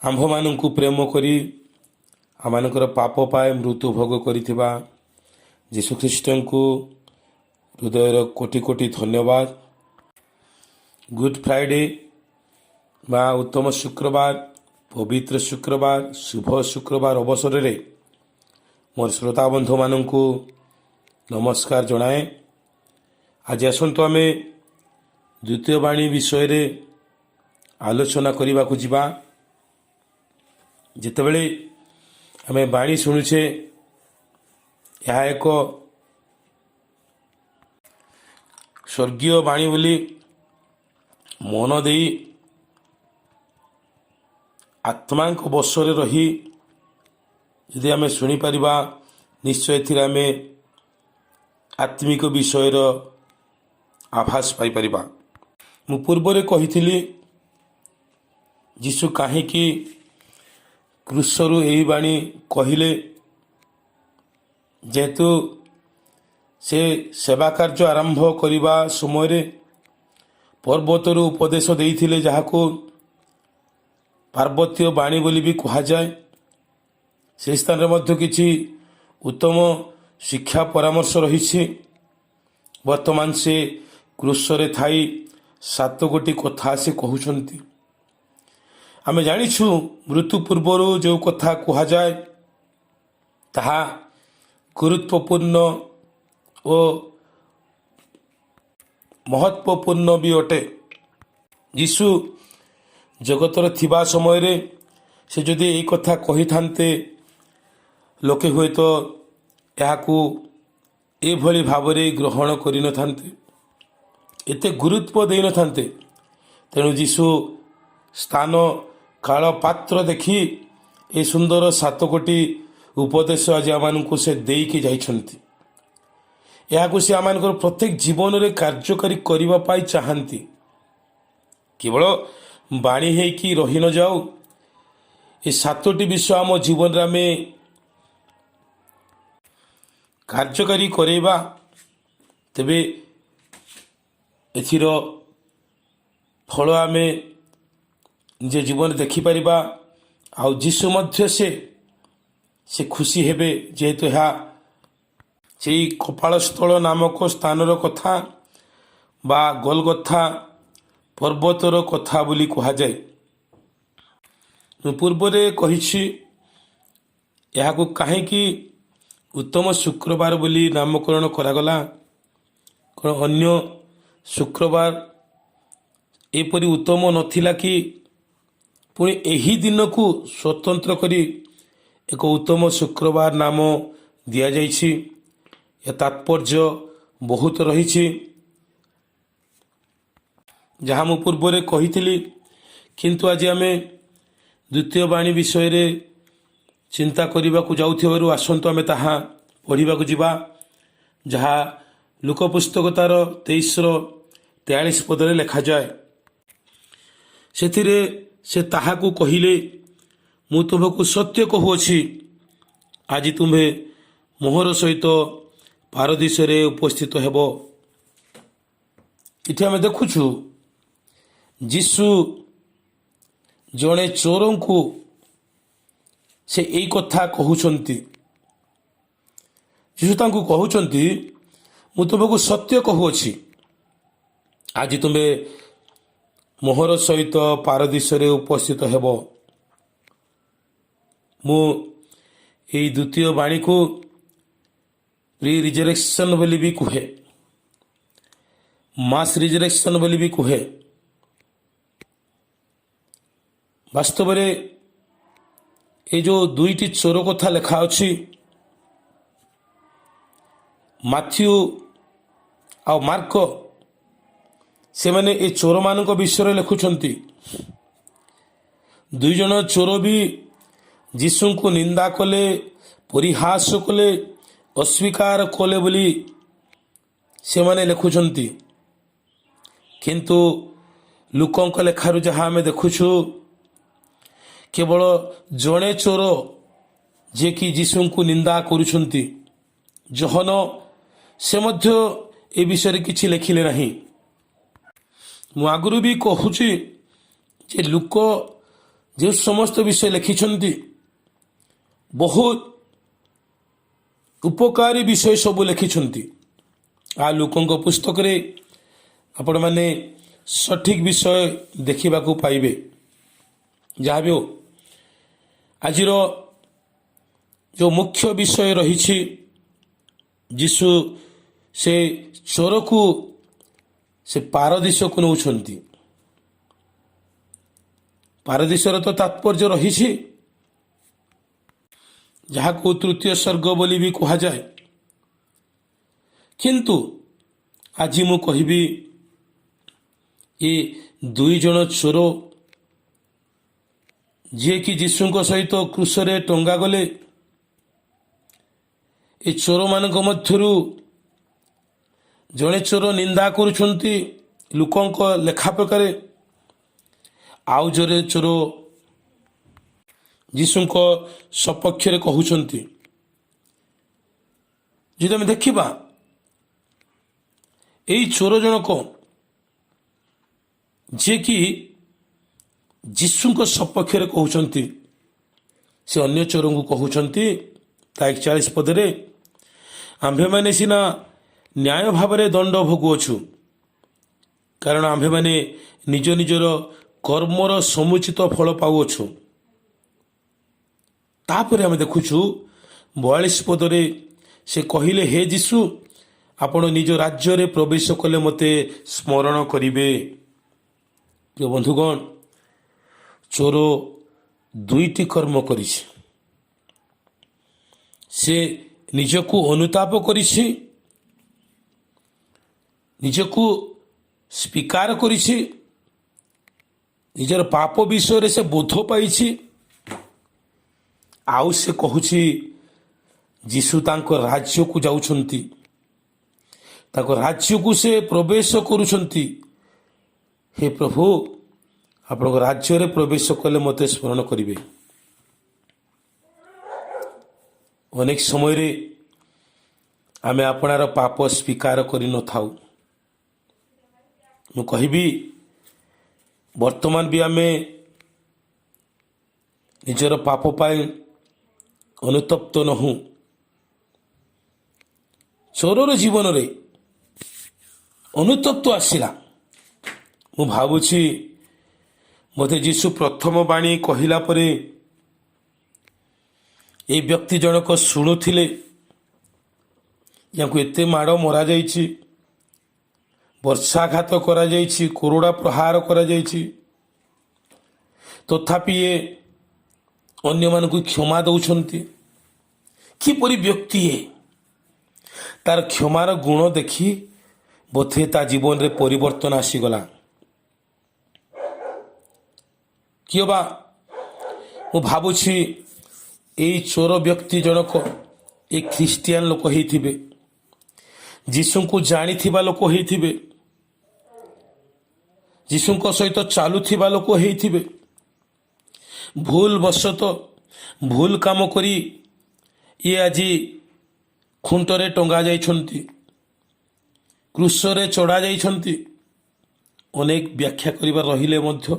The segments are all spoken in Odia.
ଆମ୍ଭମାନଙ୍କୁ ପ୍ରେମ କରି ଆମମାନଙ୍କର ପାପ ପାଇଁ ମୃତ୍ୟୁ ଭୋଗ କରିଥିବା ଯୀଶୁଖ୍ରୀଷ୍ଟଙ୍କୁ ହୃଦୟର କୋଟି କୋଟି ଧନ୍ୟବାଦ। ଗୁଡ୍ ଫ୍ରାଇଡେ ବା ଉତ୍ତମ ଶୁକ୍ରବାର, ପବିତ୍ର ଶୁକ୍ରବାର, ଶୁଭ ଶୁକ୍ରବାର ଅବସରରେ ମୋର ଶ୍ରୋତା ବନ୍ଧୁମାନଙ୍କୁ ନମସ୍କାର ଜଣାଏ। ଆଜି ଆସନ୍ତୁ ଆମେ ଦ୍ୱିତୀୟ ବାଣୀ ବିଷୟରେ ଆଲୋଚନା କରିବାକୁ ଯିବା। ଯେତେବେଳେ ଆମେ ବାଣୀ ଶୁଣୁଛେ, ଏହା ଏକ ସ୍ୱର୍ଗୀୟ ବାଣୀ ବୋଲି ମନ ଦେଇ ଆତ୍ମାଙ୍କ ବଶରେ ରହି ଯଦି ଆମେ ଶୁଣିପାରିବା, ନିଶ୍ଚୟ ଏଥିରେ ଆମେ ଆତ୍ମିକ ବିଷୟର ଆଭାସ ପାଇପାରିବା। ମୁଁ ପୂର୍ବରେ କହିଥିଲି ଯୀଶୁ କାହିଁକି କ୍ରୁଶରୁ ଏହି ବାଣୀ କହିଲେ, ଯେହେତୁ ସେ ସେବା କାର୍ଯ୍ୟ ଆରମ୍ଭ କରିବା ସମୟରେ ପର୍ବତରୁ ଉପଦେଶ ଦେଇଥିଲେ, ଯାହାକୁ ପାର୍ବତ୍ୟ ବାଣୀ ବୋଲି ବି କୁହାଯାଏ। ସେହି ସ୍ଥାନରେ ମଧ୍ୟ କିଛି ଉତ୍ତମ ଶିକ୍ଷା ପରାମର୍ଶ ରହିଛି। ବର୍ତ୍ତମାନ ସେ କ୍ରୁଶରେ ଥାଇ 7 ଗୋଟି କଥା ସେ କହୁଛନ୍ତି। ଆମେ ଜାଣିଛୁ ମୃତ୍ୟୁ ପୂର୍ବରୁ ଯେଉଁ କଥା କୁହାଯାଏ ତାହା ଗୁରୁତ୍ୱପୂର୍ଣ୍ଣ ଓ ମହତ୍ୱପୂର୍ଣ୍ଣ ବି ଅଟେ। ଯୀଶୁ ଜଗତରେ ଥିବା ସମୟରେ ସେ ଯଦି ଏହି କଥା କହିଥାନ୍ତେ, ଲୋକେ ହୁଏତ ଏହାକୁ ଏଭଳି ଭାବରେ ଗ୍ରହଣ କରିନଥାନ୍ତେ, ଏତେ ଗୁରୁତ୍ୱ ଦେଇନଥାନ୍ତେ। ତେଣୁ ଯୀଶୁ ସ୍ଥାନ, କାଳ, ପାତ୍ର ଦେଖି ଏ ସୁନ୍ଦର 7 ଗୋଟି ଉପଦେଶ ଆଜି ଆମମାନଙ୍କୁ ସେ ଦେଇକି ଯାଇଛନ୍ତି। ଏହାକୁ ସେ ଆମମାନଙ୍କର ପ୍ରତ୍ୟେକ ଜୀବନରେ କାର୍ଯ୍ୟକାରୀ କରିବା ପାଇଁ ଚାହାନ୍ତି। କେବଳ ବାଣୀ ହେଇକି ରହି ନଯାଉ, ଏ 7ଟି ବିଷୟ ଆମ ଜୀବନରେ ଆମେ କାର୍ଯ୍ୟକାରୀ କରେଇବା, ତେବେ ଏଥିର ଫଳ ଆମେ ନିଜ ଜୀବନରେ ଦେଖିପାରିବା। ଆଉ ଯୀଶୁ ମଧ୍ୟ ସେ ଖୁସି ହେବେ, ଯେହେତୁ ଏହା ସେଇ କପାଳସ୍ଥଳ ନାମକ ସ୍ଥାନର କଥା ବା ଗୋଲଗଥା ପର୍ବତର କଥା ବୋଲି କୁହାଯାଏ। ମୁଁ ପୂର୍ବରେ କହିଛି ଏହାକୁ କାହିଁକି ଉତ୍ତମ ଶୁକ୍ରବାର ବୋଲି ନାମକରଣ କରାଗଲା। କ'ଣ ଅନ୍ୟ ଶୁକ୍ରବାର ଏପରି ଉତ୍ତମ ନଥିଲା କି? ପୁଣି ଏହି ଦିନକୁ ସ୍ୱତନ୍ତ୍ର କରି ଏକ ଉତ୍ତମ ଶୁକ୍ରବାର ନାମ ଦିଆଯାଇଛି। ଏ ତାତ୍ପର୍ଯ୍ୟ ବହୁତ ରହିଛି, ଯାହା ମୁଁ ପୂର୍ବରେ କହିଥିଲି। କିନ୍ତୁ ଆଜି ଆମେ ଦ୍ୱିତୀୟ ବାଣୀ ବିଷୟରେ ଚିନ୍ତା କରିବାକୁ ଯାଉଥିବାରୁ ଆସନ୍ତୁ ଆମେ ତାହା ପଢ଼ିବାକୁ ଯିବା, ଯାହା ଲୁକ ପୁସ୍ତକ ତାର 23-43 ପଦରେ ଲେଖାଯାଏ। ସେଥିରେ ସେ ତାହାକୁ କହିଲେ, ମୁଁ ତୁମକୁ ସତ୍ୟ କହୁଅଛି, ଆଜି ତୁମ୍ଭେ ମୋହର ସହିତ ପାରଦୀସରେ ଉପସ୍ଥିତ ହେବ। ଏଠି ଆମେ ଦେଖୁଛୁ ଯୀଶୁ ଜଣେ ଚୋରଙ୍କୁ ସେ ଏଇ କଥା କହୁଛନ୍ତି। ଯୀଶୁ ତାଙ୍କୁ କହୁଛନ୍ତି, ମୁଁ ତୁମକୁ ସତ୍ୟ କହୁଅଛି, ଆଜି ତୁମେ ମୋହର ସହିତ ପାରଦୀସରେ ଉପସ୍ଥିତ ହେବ। ମୁଁ ଏହି ଦ୍ୱିତୀୟ ବାଣୀକୁ ପ୍ରି ରିଜରେକ୍ସନ୍ ବୋଲି ବି କୁହେ, ମାସ୍ ରିଜରେକ୍ସନ୍ ବୋଲି ବି କୁହେ। ବାସ୍ତବରେ এই ଯେଉଁ 2ଟି ଚୋର କଥା ଲେଖା ଅଛି, ମାଥ୍ୟୁ ଆଉ ମାର୍କ, ସେମାନେ ଏ ଚୋରମାନଙ୍କ ବିଷୟରେ ଲେଖୁଛନ୍ତି। 2 ଜଣ ଚୋର ବି ଯୀଶୁଙ୍କୁ ନିନ୍ଦା କଲେ, ପରିହାସ କଲେ, ଅସ୍ୱୀକାର କଲେ ବୋଲି ସେମାନେ ଲେଖୁଛନ୍ତି। କିନ୍ତୁ ଲୁକଙ୍କ ଲେଖାରୁ ଯାହା ଆମେ ଦେଖୁଛୁ, କେବଳ ଜଣେ ଚୋର ଯିଏକି ଯୀଶୁଙ୍କୁ ନିନ୍ଦା କରୁଛନ୍ତି, ଯୋହନ, ସେ ମଧ୍ୟ ଏ ବିଷୟରେ କିଛି ଲେଖିଲେ ନାହିଁ। ମୁଁ ଆଗରୁ ବି କହୁଛି ଯେ ଲୁକ जो समस्त विषय लिखिछन्ति बहुत उपकारी विषय सब लिखिछन्ति। आ लोकंक पुस्तक रे आपण माने सठिक विषय देखिबा को पाइबे। जहाँ भी हो आज जो मुख्य विषय रही जीशु से चोर को से पारदीश को नौछन्ति। पारदीशर तो तात्पर्य रही जहाँ को तृतीय स्वर्ग बोली भी कहा जाए। किंतु आज मु कहबी ये दुई जन चोर जे कि जीशुଙ୍କ सहित क्रूसरे टंगा गले। ए चोर मानक मध्यरु जड़े चोर निंदा करुछन्ति लोकंक लेखा प्रकार, आउ जरे चोर जीशुଙ୍କ सपक्ष रे कहउछन्ति। जदि आम देखिबा एई चोर जनक जे कि जीशुଙ୍କ सपक्ष रे कहउछन्ति से अन्य चोर को कहउछन्ति 41 पदरे आम्भे माने सिना न्याय भाव रे दंड भोगुअछु, कारण आम्भे माने निज निजर कर्मर समुचित फल पाउअछु। तापर आम देखुछु 42 पदरे से कहिले, हे जीशु आपण निज राज्य रे प्रवेश कले मते स्मरण करिवे। प्रिय बंधुगण, चोर दुईटी कर्म करिछि। से निजको अनुताप करिछि, निजको स्वीकार करिछि, निजर पाप विषय से बोध पाइछि। आउ से कहूछि जीशु तांको राज्य को जाउछन्ति, तांको राज्य को से प्रवेश करुछन्ति। हे प्रभु आपण राज्य रे प्रवेश कले मते स्मरण करिवे। अनेक समय रे आमे आपणार पाप स्वीकार करि न थाउ। मु कहबी वर्तमान भी आमे निजर पाप पाई अनुतप्त नहु। चोरर जीवन रे अनुतप्त आसिला। मु भाबुछि मते जीशु प्रथम बाणी कहिला परे ए व्यक्ति जनक शुणुथिले, याकु एते माड़ मरा जाइछि, वर्षाघात करा जाइछि, कोरोड़ा प्रहार करा जाइछि, तथापि ये अन्य मानकु क्षमा दउछन्ति। किपरि व्यक्ति है तार क्षमार गुण देखि बोधे ता जीवन रे परिवर्तन आसीगला। कियो बा मु भाबुछि एई चोर व्यक्ति जनक ए ख्रिस्टियान लोक हेइथिबे, जीशुଙ୍କୁ जानिथिबा लोक हेइथिबे, जीशुଙ୍କ सहित चालुथिबा लोक हेइथिबे। भूल बशत भूल काम करी ये आज खुंटरे टंगा जाइछन्ति, क्रूसरे चढ़ा जाइछन्ति। अनेक व्याख्या करिबा रहिले मध्य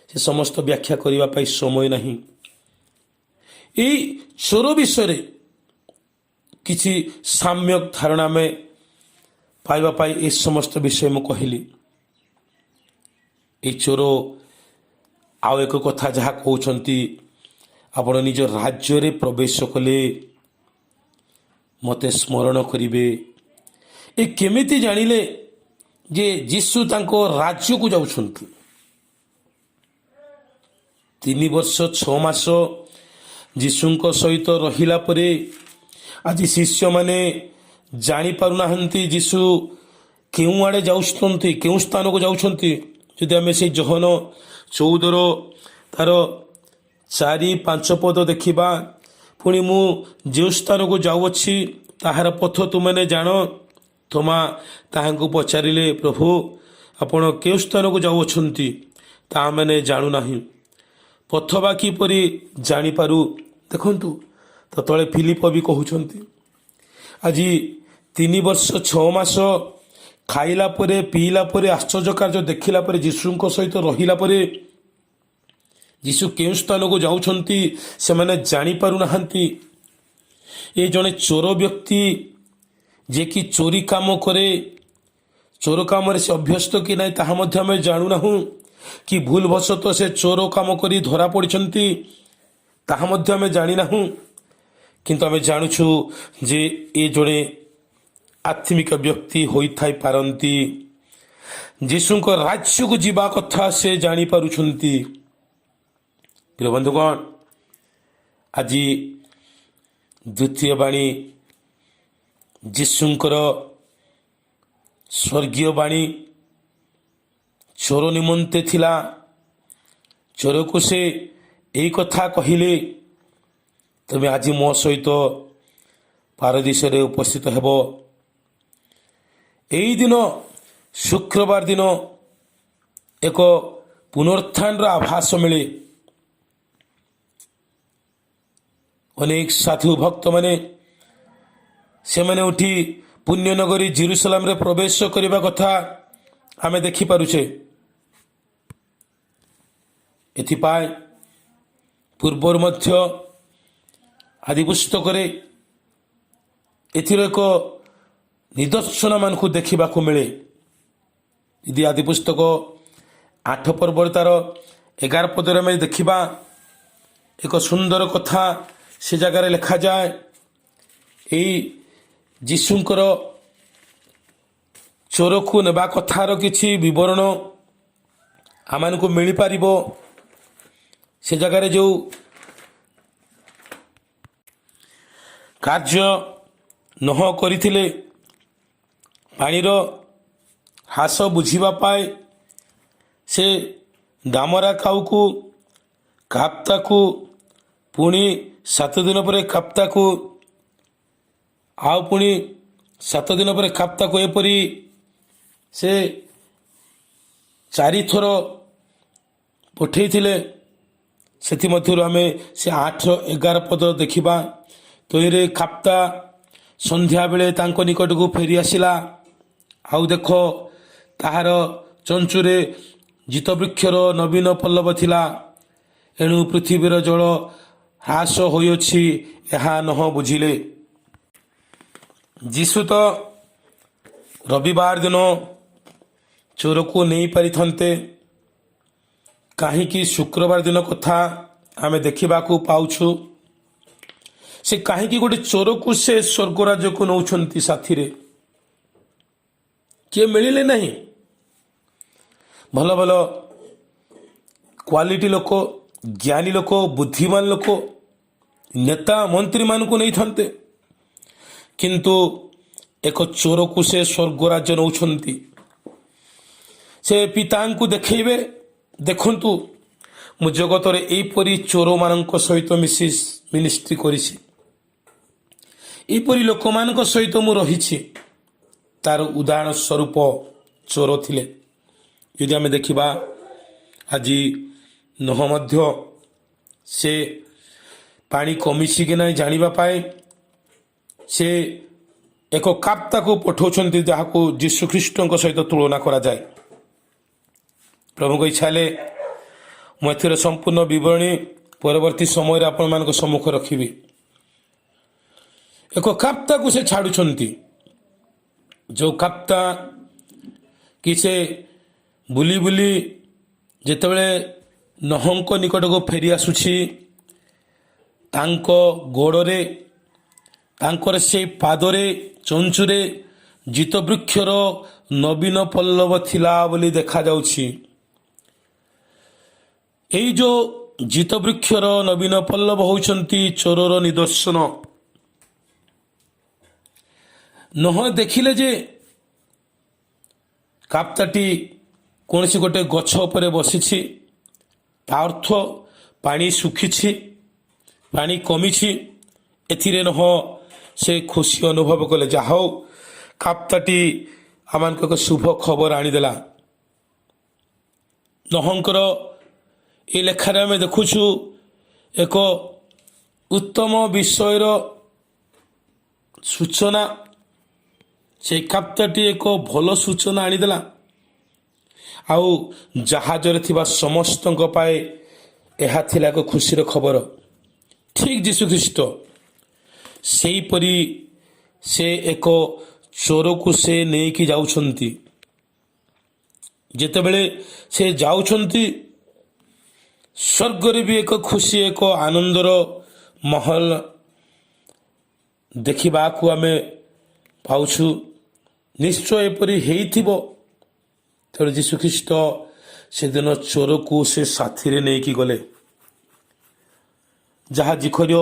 से समस्त व्याख्या करिबा पाई समय नहीं। एई चोर विषय किछि साम्यक धारणा में पाइबा पाई ए समस्त विषय मु कहली। ए चोर आउ एक कथा जहाँ कहउछन्ति, आपण निज राज्य रे प्रवेश कले मते स्मरण करिवे। ए केमिति जानिले जे जीशु तांको राज्य को जाउछन्ति। 3 वर्ष 6 मास जीशुଙ୍କ सहित रहिला परे आज शिष्य माने जानी पारुनाहंती जीशु केउ आड़े जाउछन्ति, केउ स्थान को जाउछन्ति। यदि आमे से जोहन 14 तार 4-5 पद देखिबा, पुणी मु जो स्थान को जाउछि ताहार पथ तुमने जान। थोमा ताहांको पचारिले, प्रभु आपण केउ स्थान को जाउछन्ति ता माने जानु नाही, पथ बा किपरि जानी पारू। देखंतु तो तले फिलिप भी कहउछन्ति आज 3 वर्ष 6 मास खाइला परे पीला परे आश्चर्य कार्य देखिला परे जीशुଙ୍କ सहित रहिला परे ଯୀଶୁ କେଉଁ ସ୍ଥାନକୁ ଯାଉଛନ୍ତି ସେମାନେ ଜାଣିପାରୁନାହାନ୍ତି। ଏ ଜଣେ ଚୋର ବ୍ୟକ୍ତି ଯିଏକି ଚୋରି କାମ କରେ, ଚୋର କାମରେ ସେ ଅଭ୍ୟସ୍ତ କି ନାହିଁ ତାହା ମଧ୍ୟ ଆମେ ଜାଣୁନାହୁଁ, କି ଭୁଲବଶତଃ ସେ ଚୋର କାମ କରି ଧରା ପଡ଼ିଛନ୍ତି ତାହା ମଧ୍ୟ ଆମେ ଜାଣିନାହୁଁ। କିନ୍ତୁ ଆମେ ଜାଣୁଛୁ ଯେ ଏ ଜଣେ ଆତ୍ମିକ ବ୍ୟକ୍ତି ହୋଇଥାଇପାରନ୍ତି। ଯୀଶୁଙ୍କ ରାଜ୍ୟକୁ ଯିବା କଥା ସେ ଜାଣିପାରୁଛନ୍ତି। ପ୍ରିୟ ବନ୍ଧୁଗଣ, ଆଜି ଦ୍ୱିତୀୟ ବାଣୀ ଯୀଶୁଙ୍କର ସ୍ୱର୍ଗୀୟ ବାଣୀ ଚୋର ନିମନ୍ତେ ଥିଲା। ଚୋରକୁ ସେ ଏଇ କଥା କହିଲେ, ତୁମେ ଆଜି ମୋ ସହିତ ପାରଦୀସରେ ଉପସ୍ଥିତ ହେବ। ଏହି ଦିନ ଶୁକ୍ରବାର ଦିନ ଏକ ପୁନରୁତ୍ଥାନର ଆଭାସ ମିଳେ। ଅନେକ ସାଧୁ ଭକ୍ତମାନେ ସେମାନେ ଉଠି ପୁଣ୍ୟନଗରୀ ଜେରୁସାଲେମରେ ପ୍ରବେଶ କରିବା କଥା ଆମେ ଦେଖିପାରୁଛେ। ଏଥିପାଇଁ ପୂର୍ବରୁ ମଧ୍ୟ ଆଦି ପୁସ୍ତକରେ ଏଥିର ଏକ ନିଦର୍ଶନ ମାନଙ୍କୁ ଦେଖିବାକୁ ମିଳେ। ଯଦି ଆଦି ପୁସ୍ତକ 8 ପର୍ବରେ ତାର 11 ପଦରେ ଆମେ ଦେଖିବା, ଏକ ସୁନ୍ଦର କଥା ସେ ଜାଗାରେ ଲେଖାଯାଏ। ଏଇ ଯୀଶୁଙ୍କର ଚୋରକୁ ନେବା କଥାର କିଛି ବିବରଣ ଆମମାନଙ୍କୁ ମିଳିପାରିବ। ସେ ଜାଗାରେ ଯେଉଁ କାର୍ଯ୍ୟ ନହ କରିଥିଲେ, ପାଣିର ହ୍ରାସ ବୁଝିବା ପାଇଁ ସେ ଦାମରା କାଉକୁ, କାପ୍ତାକୁ, ପୁଣି 7 ଦିନ ପରେ କାପ୍ତାକୁ, ଆଉ ପୁଣି 7 ଦିନ ପରେ କାପ୍ତାକୁ, ଏପରି ସେ 4 ଥର ପଠେଇଥିଲେ। ସେଥିମଧ୍ୟରୁ ଆମେ ସେ 8-11 ପଦ ଦେଖିବା। ତହିଁରେ କାପ୍ତା ସନ୍ଧ୍ୟାବେଳେ ତାଙ୍କ ନିକଟକୁ ଫେରି ଆସିଲା। ଆଉ ଦେଖ, ତାହାର ଚଞ୍ଚୁରେ ଜିତବୃକ୍ଷର ନବୀନ ପଲ୍ଲବ ଥିଲା। ଏଣୁ ପୃଥିବୀର ଜଳ ହ୍ରାସ ହୋଇଅଛି, ଏହା ନହ ବୁଝିଲେ। ଯୀଶୁ ତ ରବିବାର ଦିନ ଚୋରକୁ ନେଇପାରିଥାନ୍ତେ, କାହିଁକି ଶୁକ୍ରବାର ଦିନ କଥା ଆମେ ଦେଖିବାକୁ ପାଉଛୁ? ସେ କାହିଁକି ଗୋଟେ ଚୋରକୁ ସେ ସ୍ୱର୍ଗରାଜ୍ୟକୁ ନେଉଛନ୍ତି ସାଥିରେ? କିଏ ମିଳିଲେ ନାହିଁ? ଭଲ ଭଲ କ୍ୱାଲିଟି ଲୋକ, ଜ୍ଞାନୀ ଲୋକ, ବୁଦ୍ଧିମାନ ଲୋକ, ନେତା ମନ୍ତ୍ରୀମାନଙ୍କୁ ନେଇଥାନ୍ତେ, କିନ୍ତୁ ଏକ ଚୋରକୁ ସେ ସ୍ୱର୍ଗରାଜ୍ୟ ନେଉଛନ୍ତି। ସେ ପିତାଙ୍କୁ ଦେଖେଇବେ, ଦେଖନ୍ତୁ ମୁଁ ଜଗତରେ ଏହିପରି ଚୋରମାନଙ୍କ ସହିତ ମିନିଷ୍ଟ୍ରି କରିଛି, ଏହିପରି ଲୋକମାନଙ୍କ ସହିତ ମୁଁ ରହିଛି। ତାର ଉଦାହରଣ ସ୍ୱରୂପ ଚୋର ଥିଲେ। ଯଦି ଆମେ ଦେଖିବା, ଆଜି ନହ ମଧ୍ୟ ସେ ପାଣି କମିଛି କି ନାହିଁ ଜାଣିବା ପାଇଁ ସେ ଏକ କାପ୍ତାକୁ ପଠାଉଛନ୍ତି, ଯାହାକୁ ଯୀଶୁଖ୍ରୀଷ୍ଟଙ୍କ ସହିତ ତୁଳନା କରାଯାଏ। ପ୍ରଭୁଙ୍କ ଇଚ୍ଛା ହେଲେ ମୁଁ ଏଥିର ସମ୍ପୂର୍ଣ୍ଣ ବିବରଣୀ ପରବର୍ତ୍ତୀ ସମୟରେ ଆପଣମାନଙ୍କ ସମ୍ମୁଖ ରଖିବି। ଏକ କାପ୍ତାକୁ ସେ ଛାଡ଼ୁଛନ୍ତି, ଯେଉଁ କାପ୍ତା କି ସେ ବୁଲି ବୁଲି ଯେତେବେଳେ ନହଙ୍କ ନିକଟକୁ ଫେରି ଆସୁଛି, ତାଙ୍କ ଗୋଡ଼ରେ, ତାଙ୍କର ସେଇ ପାଦରେ, ଚଞ୍ଚୁରେ ଜିତବୃକ୍ଷର ନବୀନ ପଲ୍ଲବ ଥିଲା ବୋଲି ଦେଖାଯାଉଛି। ଏଇ ଯେଉଁ ଜିତବୃକ୍ଷର ନବୀନ ପଲ୍ଲବ ହେଉଛନ୍ତି ଚୋରର ନିଦର୍ଶନ। ନହ ଦେଖିଲେ ଯେ କାପ୍ତାଟି କୌଣସି ଗୋଟେ ଗଛ ଉପରେ ବସିଛି, ତା ଅର୍ଥ ପାଣି ଶୁଖିଛି, ପାଣି କମିଛି। ଏଥିରେ ନହ ସେ ଖୁସି ଅନୁଭବ କଲେ, ଯାହା ହଉ କାପ୍ତାଟି ଆମମାନଙ୍କୁ ଏକ ଶୁଭ ଖବର ଆଣିଦେଲା। ନହଙ୍କର ଏ ଲେଖାରେ ଆମେ ଦେଖୁଛୁ ଏକ ଉତ୍ତମ ବିଷୟର ସୂଚନା। ସେଇ କାପ୍ତାଟି ଏକ ଭଲ ସୂଚନା ଆଣିଦେଲା। ଆଉ ଜାହାଜରେ ଥିବା ସମସ୍ତଙ୍କ ପାଇଁ ଏହା ଥିଲା ଏକ ଖୁସିର ଖବର। ଠିକ୍ ଯୀଶୁଖ୍ରୀଷ୍ଟ ସେହିପରି ସେ ଏକ ଚୋରକୁ ସେ ନେଇକି ଯାଉଛନ୍ତି। ଯେତେବେଳେ ସେ ଯାଉଛନ୍ତି ସ୍ୱର୍ଗରେ ବି ଏକ ଖୁସି, ଏକ ଆନନ୍ଦର ମାହୋଲ ଦେଖିବାକୁ ଆମେ ପାଉଛୁ। ନିଶ୍ଚୟ ଏପରି ହେଇଥିବ। ତେଣୁ ଯୀଶୁଖ୍ରୀଷ୍ଟ ସେଦିନ ଚୋରକୁ ସେ ସାଥିରେ ନେଇକି ଗଲେ, ଯାହା ଜିଖର୍ୟ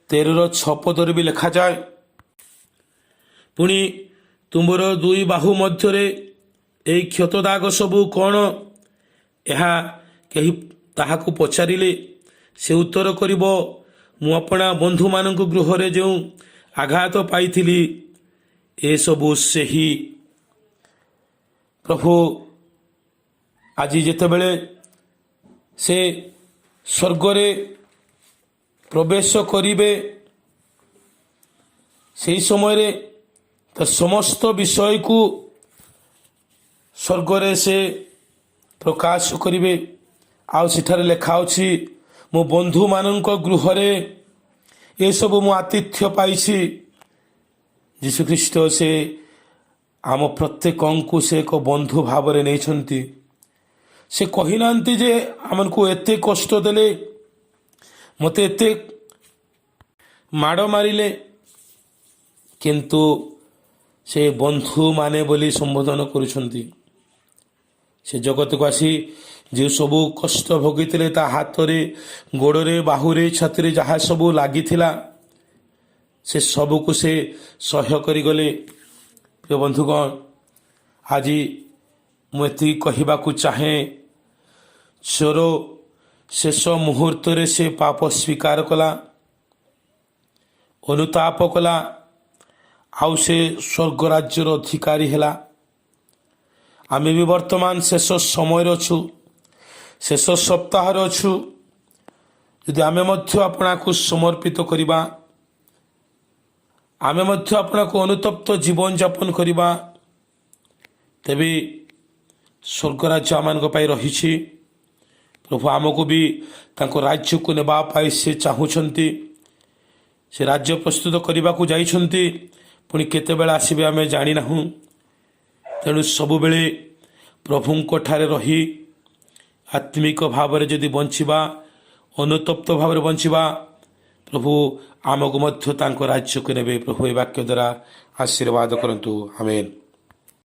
13:6 ବି ଲେଖାଯାଏ, ପୁଣି ତୁମର ଦୁଇ ବାହୁ ମଧ୍ୟରେ ଏହି କ୍ଷତ ଦାଗ ସବୁ କ'ଣ? ଏହା କେହି ତାହାକୁ ପଚାରିଲେ ସେ ଉତ୍ତର କରିବ, ମୁଁ ଆପଣା ବନ୍ଧୁମାନଙ୍କ ଗୃହରେ ଯେଉଁ ଆଘାତ ପାଇଥିଲି ଏସବୁ ସେହି। ପ୍ରଭୁ ଆଜି ଯେତେବେଳେ ସେ ସ୍ୱର୍ଗରେ ପ୍ରବେଶ କରିବେ, ସେହି ସମୟରେ ତ ସମସ୍ତ ବିଷୟକୁ ସ୍ୱର୍ଗରେ ସେ ପ୍ରକାଶ କରିବେ। ଆଉ ସେଠାରେ ଲେଖା ଅଛି, ମୋ ବନ୍ଧୁମାନଙ୍କ ଗୃହରେ ଏସବୁ ମୁଁ ଆତିଥ୍ୟ ପାଇଛି। ଯୀଶୁଖ୍ରୀଷ୍ଟ ସେ ଆମ ପ୍ରତ୍ୟେକଙ୍କୁ ସେ ଏକ ବନ୍ଧୁ ଭାବରେ ନେଇଛନ୍ତି। ସେ କହିନାହାନ୍ତି ଯେ ଆମକୁ ଏତେ କଷ୍ଟ ଦେଲେ, ମୋତେ ଏତେ ମାଡ଼ ମାରିଲେ, କିନ୍ତୁ ସେ ବନ୍ଧୁମାନେ ବୋଲି ସମ୍ବୋଧନ କରୁଛନ୍ତି। ସେ ଜଗତକୁ ଆସି ଯେଉଁ ସବୁ କଷ୍ଟ ଭୋଗିଥିଲେ, ତା ହାତରେ, ଗୋଡ଼ରେ, ବାହୁରେ, ଛାତିରେ ଯାହା ସବୁ ଲାଗିଥିଲା ସେ ସବୁକୁ ସେ ସହ୍ୟ କରିଗଲେ। ପ୍ରିୟ ବନ୍ଧୁଗଣ, ଆଜି ମୁଁ ଏତିକି କହିବାକୁ ଚାହେଁ, ଚୋର ଶେଷ ମୁହୂର୍ତ୍ତରେ ସେ ପାପ ସ୍ୱୀକାର କଲା, ଅନୁତାପ କଲା, ଆଉ ସେ ସ୍ୱର୍ଗ ରାଜ୍ୟର ଅଧିକାରୀ ହେଲା। ଆମେ ବି ବର୍ତ୍ତମାନ ଶେଷ ସମୟରେ ଅଛୁ, ଶେଷ ସପ୍ତାହରେ ଅଛୁ। ଯଦି ଆମେ ମଧ୍ୟ ଆପଣାକୁ ସମର୍ପିତ କରିବା, ଆମେ ମଧ୍ୟ ଆପଣାକୁ ଅନୁତପ୍ତ ଜୀବନଯାପନ କରିବା, ତେବେ ସ୍ୱର୍ଗ ରାଜ୍ୟ ଆମମାନଙ୍କ ପାଇଁ ରହିଛି। ପ୍ରଭୁ ଆମକୁ ବି ତାଙ୍କ ରାଜ୍ୟକୁ ନେବା ପାଇଁ ସେ ଚାହୁଁଛନ୍ତି। ସେ ରାଜ୍ୟ ପ୍ରସ୍ତୁତ କରିବାକୁ ଯାଇଛନ୍ତି, ପୁଣି କେତେବେଳେ ଆସିବେ ଆମେ ଜାଣିନାହୁଁ। ତେଣୁ ସବୁବେଳେ ପ୍ରଭୁଙ୍କ ଠାରେ ରହି ଆତ୍ମିକ ଭାବରେ ଯଦି ବଞ୍ଚିବା, ଅନୁତପ୍ତ ଭାବରେ ବଞ୍ଚିବା, ପ୍ରଭୁ ଆମକୁ ମଧ୍ୟ ତାଙ୍କ ରାଜ୍ୟକୁ ନେବେ। ପ୍ରଭୁ ଏ ବାକ୍ୟ ଦ୍ୱାରା ଆଶୀର୍ବାଦ କରନ୍ତୁ। ଆମେନ୍।